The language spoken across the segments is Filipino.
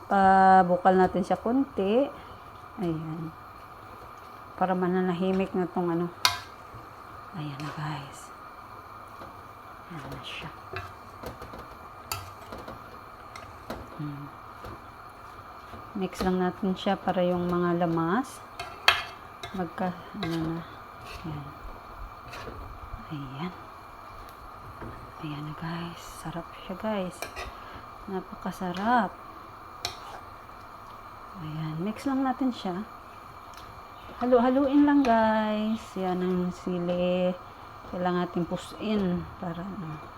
Pabukal natin siya konti. Ayan. Para mananahimik na tong ano. Ayan na guys. Ayan na siya. Mix lang natin siya para yung mga lamas ano na. Ayan. Ayan. Ayan na guys. Sarap siya guys. Napakasarap. Ayan. Mix lang natin siya. Halu-haluin lang guys. Yan ang sili. Kailangan natin pusin para ano.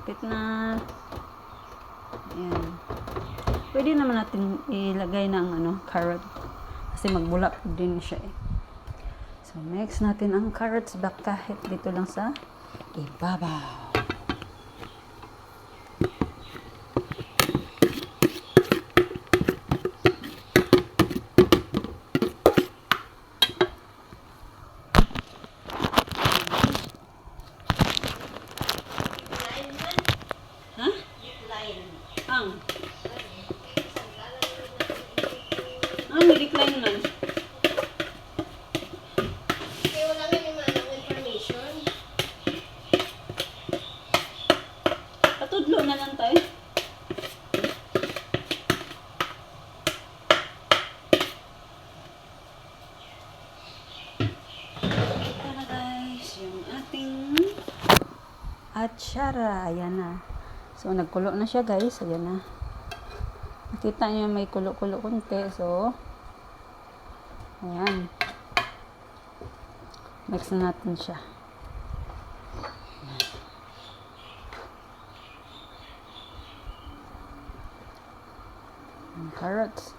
Lapit na. Ayan. Pwede naman natin ilagay ng carrot. Kasi magbulak din siya eh. So, mix natin ang carrots back kahit dito lang sa ibabaw. Ni-decline man. Kaya wala nga naman ang information. Patudlo na lang tayo. Ito na guys, yung ating atsara. Ayan na. So, nagkulo na siya guys. Ayan na. Nakita niyo may kulo-kulo konti. So, ayan. Mix na natin siya. Ayan. Carrots.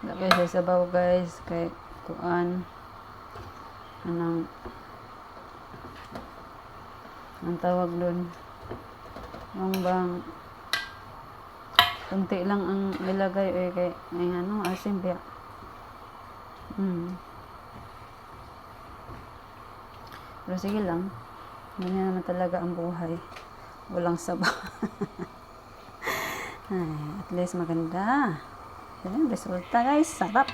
Lagay sa sabaw guys, kay kuan ang tawag doon, yung bang kunti lang ang ilagay kay may asin biya. Pero sige lang, ganyan naman talaga ang buhay, walang sabaw. Ay, at least maganda. Ayan, resulta guys, sarap.